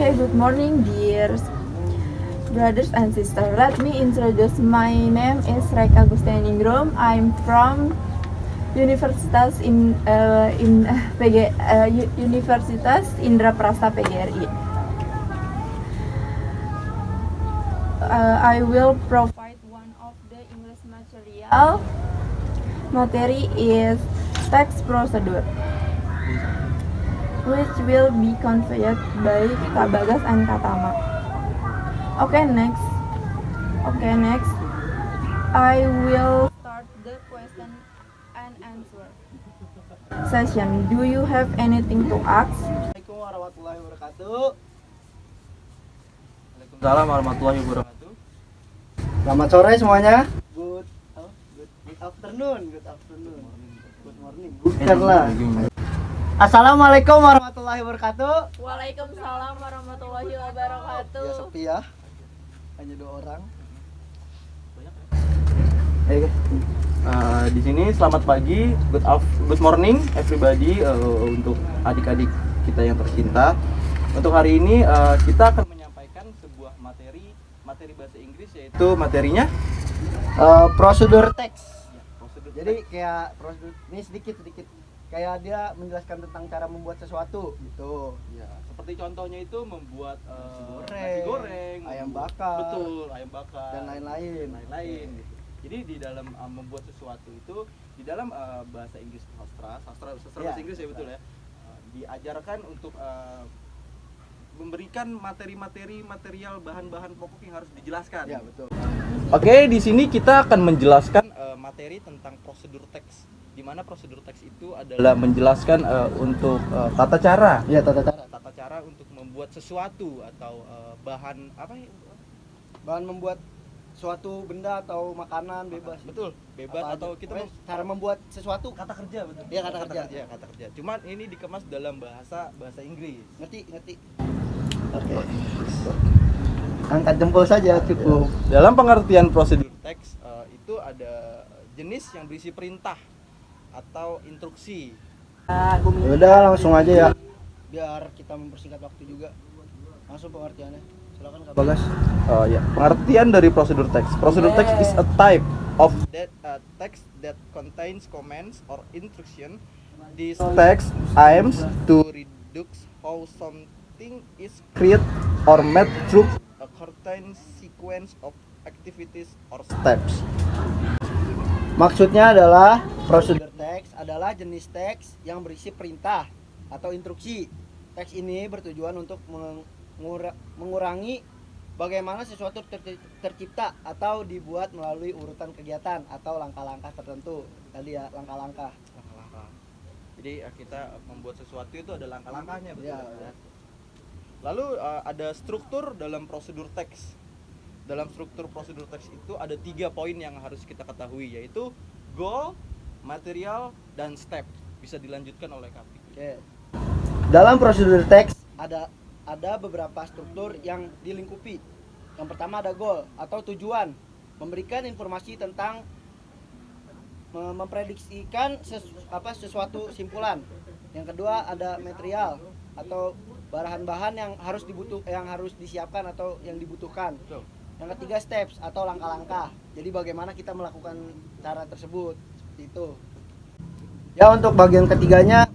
Okay, good morning, dear brothers and sisters. Let me introduce. My name is Reka Gustianingrum. I'm from Universitas Universitas Indraprasta PGRI. I will provide one of the English material. Materi is text procedure, which will be conveyed by Kak Bagas and Katama. Okay, next. I will start the question and answer session. Do you have anything to ask? Assalamualaikum warahmatullahi wabarakatuh. Waalaikumsalam warahmatullahi wabarakatuh. Selamat sore semuanya. Good afternoon. Good morning. Bukanlah. Assalamualaikum warahmatullahi wabarakatuh. Waalaikumsalam warahmatullahi wabarakatuh. Ya sepi ya. Hanya 2 orang. Di sini selamat pagi, good morning everybody, untuk adik-adik kita yang tercinta. Untuk hari ini kita akan menyampaikan sebuah materi bahasa Inggris, yaitu materinya Prosedur teks. prosedur Jadi kayak prosedur ini sedikit kayak dia menjelaskan tentang cara membuat sesuatu gitu. ya, seperti contohnya itu membuat Nasi goreng, ayam bakar, betul, ayam bakar dan lain-lain. gitu. Jadi di dalam membuat sesuatu itu di dalam bahasa Inggris sastra Ya, bahasa Inggris ya, betul ya, diajarkan untuk memberikan material bahan-bahan pokok yang harus dijelaskan. Ya, betul. Oke, di sini kita akan menjelaskan materi tentang prosedur teks, di mana prosedur teks itu adalah menjelaskan untuk tata cara Ya, tata cara untuk membuat sesuatu atau bahan apa ya? bahan membuat suatu benda atau makanan bebas. Betul, bebas Apa atau aja. kita Pokoknya cara membuat sesuatu. kata kerja, betul. Iya, kata kerja. Cuman ini dikemas dalam bahasa Inggris. Ngerti. Oke. Angkat jempol saja cukup. Dalam pengertian prosedur teks itu ada jenis yang berisi perintah atau instruksi. Ya udah langsung aja ya. Biar kita mempersingkat waktu juga. Langsung pengertiannya. Silakan Kak Bagas. Ya, pengertian dari prosedur teks. Prosedur teks is a type of text that contains commands or instruction. This text aims to reduce how something is created or made through a certain sequence of activities or steps. Maksudnya adalah prosedur teks adalah jenis teks yang berisi perintah atau instruksi. Teks ini bertujuan untuk mengurangi bagaimana sesuatu tercipta atau dibuat melalui urutan kegiatan atau langkah-langkah tertentu. Tadi ya, langkah-langkah. Jadi kita membuat sesuatu itu ada langkah-langkahnya, betul Ya. Lalu ada struktur dalam prosedur teks. Dalam struktur prosedur teks itu ada 3 poin yang harus kita ketahui, yaitu goal, material, dan step. Bisa dilanjutkan oleh Kapi. Oke. Dalam prosedur teks ada beberapa struktur yang dilingkupi. Yang pertama ada goal atau tujuan, memberikan informasi tentang memprediksikan sesuatu simpulan. Yang kedua ada material atau bahan-bahan yang harus disiapkan atau yang dibutuhkan. Yang ketiga steps atau langkah-langkah. Jadi bagaimana kita melakukan cara tersebut, seperti itu. Ya, untuk bagian ketiganya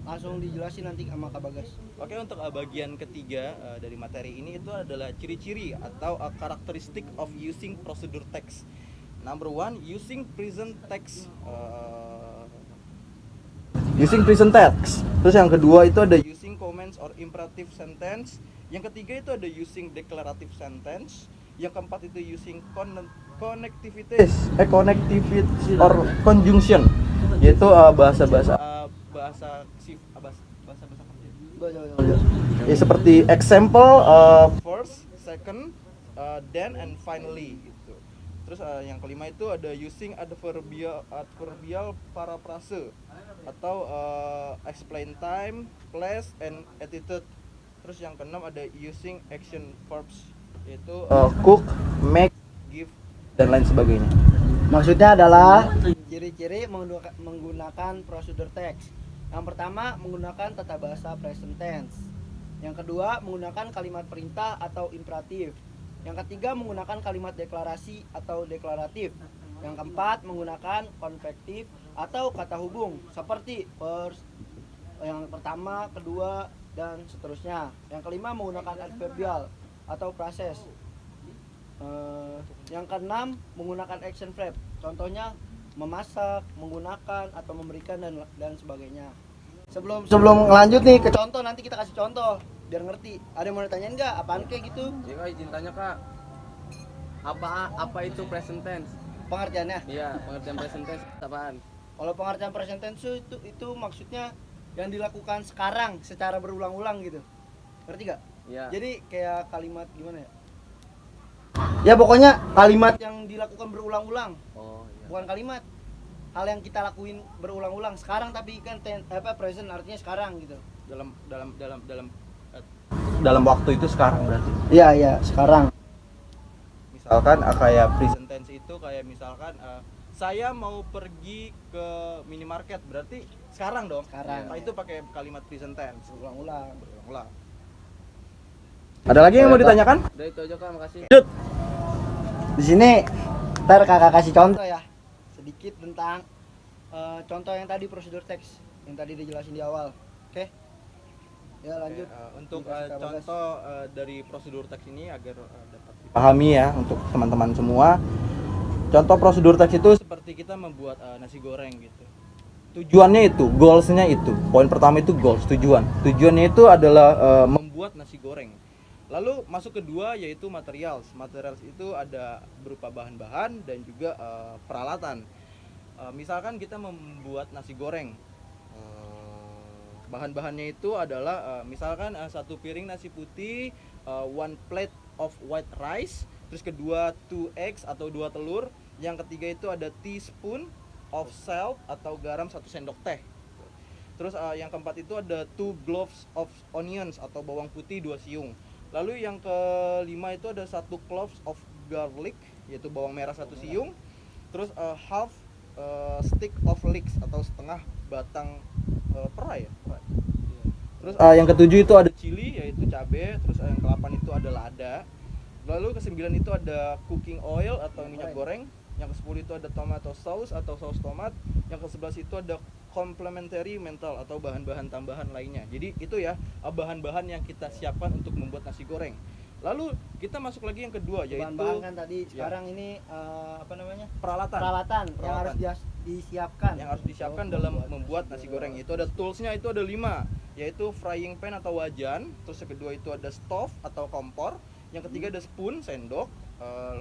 langsung dijelasin nanti sama Kak Bagas. Oke, untuk bagian ketiga dari materi ini itu adalah ciri-ciri atau characteristic of using procedure text. Number 1, using present text. Using present text. Terus yang kedua itu ada using comments or imperative sentence. Yang ketiga itu ada using declarative sentence. Yang keempat itu using connectivities or conjunction, yaitu bahasa kerja. Ya, seperti example, first, second, then and finally gitu. Terus yang kelima itu ada using adverbial paraphrase atau explain time, place, and attitude. Terus yang keenam ada using action verbs, yaitu cook, make, give, dan lain sebagainya. Maksudnya adalah ciri-ciri menggunakan prosedur teks. Yang pertama menggunakan tata bahasa present tense. Yang kedua, menggunakan kalimat perintah atau imperatif. Yang ketiga, menggunakan kalimat deklarasi atau deklaratif. Yang keempat, menggunakan konvektif atau kata hubung seperti first, yang pertama, kedua, dan seterusnya. Yang kelima, menggunakan adverbial atau proses. Yang keenam, menggunakan action verb. Contohnya memasak, menggunakan, atau memberikan, dan sebagainya. Sebelum lanjut nih ke contoh, nanti kita kasih contoh biar ngerti. Ada yang mau ditanyain nggak? Apaan kayak gitu? Ya kak, izin tanya kak, apa itu present tense? Pengertiannya. Iya, pengertian present tense apaan? Kalau pengertian present tense itu maksudnya yang dilakukan sekarang secara berulang-ulang gitu. Ngerti gak? Iya. Jadi kayak kalimat gimana ya? Ya pokoknya kalimat yang dilakukan berulang-ulang. Oh iya. Bukan kalimat hal yang kita lakuin berulang-ulang sekarang, tapi kan present artinya sekarang gitu. Dalam waktu itu sekarang berarti. Iya, sekarang. Misalkan kayak present tense itu kayak misalkan saya mau pergi ke minimarket, berarti sekarang dong. Sekarang. Nah, itu pakai kalimat present tense. Berulang-ulang. Ada lagi yang mau ditanyakan? Udah itu aja kak, makasih. Di sini ntar kakak kasih contoh ya, sedikit tentang contoh yang tadi, prosedur teks yang tadi dijelasin di awal. Oke? Ya lanjut. Untuk Dikasih Kak Bagas. contoh dari prosedur teks ini agar dapat dipahami ya untuk teman-teman semua. Contoh prosedur teks itu seperti kita membuat nasi goreng gitu. Tujuannya itu, goalsnya itu. Poin pertama itu goals, tujuan. Tujuannya itu adalah membuat nasi goreng. Lalu masuk kedua yaitu materials. Materials itu ada berupa bahan-bahan dan juga peralatan. Misalkan kita membuat nasi goreng. Bahan-bahannya itu adalah misalkan satu piring nasi putih, one plate of white rice, terus kedua 2 eggs atau 2 telur, yang ketiga itu ada teaspoon of salt atau garam 1 sendok teh. Terus yang keempat itu ada 2 cloves of onions atau bawang putih 2 siung. Lalu yang kelima itu ada 1 cloves of garlic yaitu bawang merah 1 siung. Terus half stick of leeks atau setengah batang perai ya. Terus yang ketujuh itu ada chili yaitu cabai. Terus yang ke-8 itu ada lada. Lalu ke-9 itu ada cooking oil atau minyak goreng. Yang ke-10 itu ada tomato sauce atau saus tomat. Yang ke-11 itu ada complementary mental atau bahan-bahan tambahan lainnya. Jadi itu ya bahan-bahan yang kita siapkan untuk membuat nasi goreng. Lalu kita masuk lagi yang kedua yaitu bahan-bahan kan tadi. Sekarang ini apa namanya? peralatan yang harus disiapkan. Yang harus disiapkan dalam membuat nasi goreng. Itu ada toolsnya, itu ada 5, yaitu frying pan atau wajan. Terus yang kedua itu ada stove atau kompor. Yang ketiga ada spoon, sendok.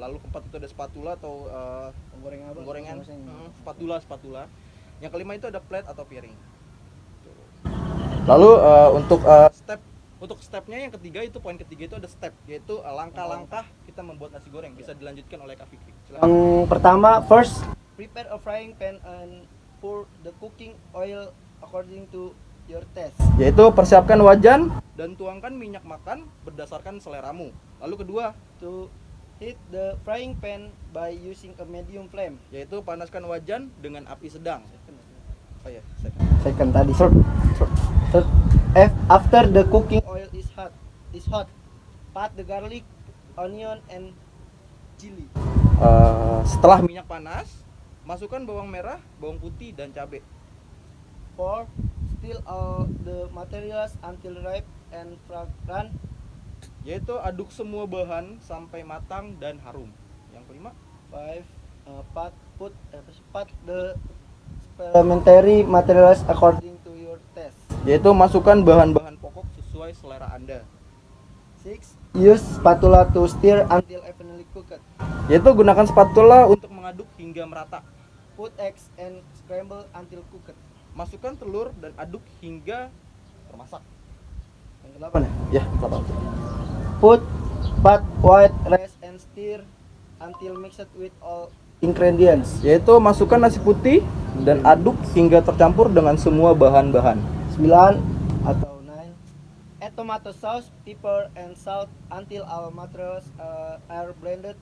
Lalu keempat itu ada spatula atau penggorengan. Spatula. Yang kelima itu ada plate atau piring. Lalu untuk stepnya yang ketiga itu, poin ketiga itu ada step, yaitu langkah-langkah kita membuat nasi goreng. Bisa dilanjutkan oleh Kak Fikri. Silakan. Yang pertama, first prepare a frying pan and pour the cooking oil according to your taste. Yaitu persiapkan wajan dan tuangkan minyak makan berdasarkan seleramu. Lalu kedua, To heat the frying pan by using a medium flame. yaitu panaskan wajan dengan api sedang. Oh ya, Second tadi. Third, after the cooking oil is hot, pat the garlic, onion, and chili. Setelah minyak panas, masukkan bawang merah, bawang putih, dan cabai. 4. Stir all the materials until ripe and fragrant. Yaitu aduk semua bahan sampai matang dan harum. Yang kelima, 5. Pat the supplementary materials according to your taste. yaitu masukkan bahan-bahan pokok sesuai selera Anda. 6. Use spatula to stir until evenly cooked. Yaitu gunakan spatula untuk mengaduk hingga merata. Put eggs and scramble until cooked. Masukkan telur dan aduk hingga termasak. Yang ke-8 ya? Ya, kelapa. Pat white rice and stir until mixed with all ingredients. Yaitu masukkan nasi putih dan aduk hingga tercampur dengan semua bahan-bahan. 9 atau 9. Add tomato sauce, pepper, and salt until all materials are blended.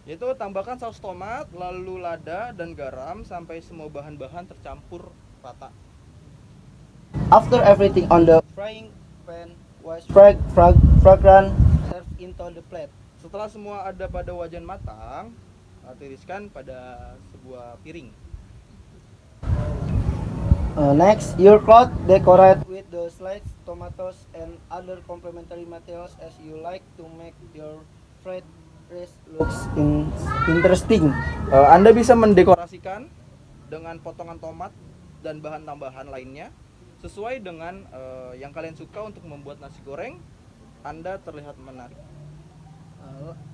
Yaitu tambahkan saus tomat, lalu lada dan garam sampai semua bahan-bahan tercampur rata. After everything on the frying pan was fragrant, serve into the plate. Setelah semua ada pada wajan matang, tiriskan pada sebuah piring. Next, your cloth decorate with the sliced tomatoes and other complementary materials as you like to make your fried rice looks interesting. Anda bisa mendekorasikan dengan potongan tomat dan bahan tambahan lainnya sesuai dengan yang kalian suka untuk membuat nasi goreng Anda terlihat menarik.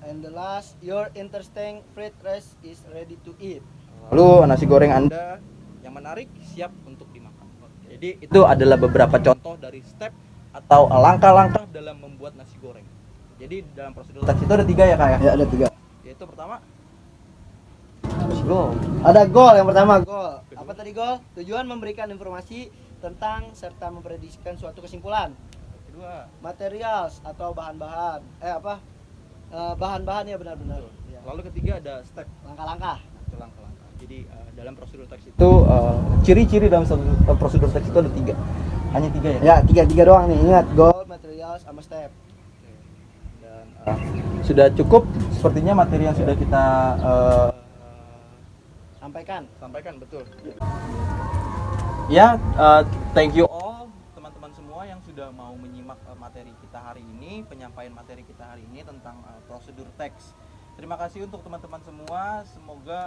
And the last, your interesting fried rice is ready to eat. Lalu nasi goreng Anda yang menarik siap untuk dimakan. Jadi itu adalah beberapa contoh dari step atau langkah-langkah dalam membuat nasi goreng. Jadi dalam prosedur teks itu ada 3 ya kak ya? Ya, ada 3. Yaitu pertama Goal. Ada goal yang pertama, goal. Apa tadi goal? Tujuan memberikan informasi tentang serta memprediksikan suatu kesimpulan. kedua, Materials atau bahan-bahan. Bahan-bahan ya benar-benar. Ya. lalu ketiga ada step Langkah-langkah. atau langkah-langkah. Jadi dalam prosedur teks itu ciri-ciri dalam prosedur teks itu ada 3. Hanya 3 ya? Ya, tiga doang nih. Ingat, goal, materials, sama step. Dan sudah cukup sepertinya materi yang sudah kita Sampaikan. Betul. Ya, thank you all teman-teman semua yang sudah mau menyimak materi kita hari ini, penyampaian materi kita hari ini tentang prosedur teks. Terima kasih untuk teman-teman semua. Semoga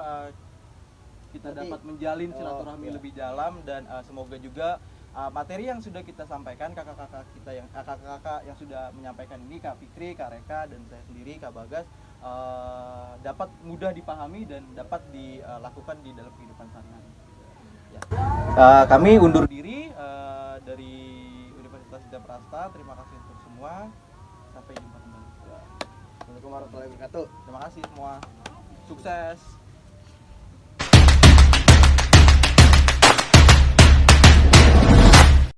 kita dapat menjalin silaturahmi lebih dalam dan semoga juga materi yang sudah kita sampaikan kakak-kakak yang sudah menyampaikan ini, Kak Fikri, Kak Reka dan saya sendiri Kak Bagas dapat mudah dipahami dan dapat dilakukan di dalam kehidupan sehari-hari. Ya. Kami undur diri dari Universitas Gajah Prasta. Terima kasih untuk semua. Sampai jumpa kembali. Assalamualaikum warahmatullahi wabarakatuh. Terima kasih semua. Sukses.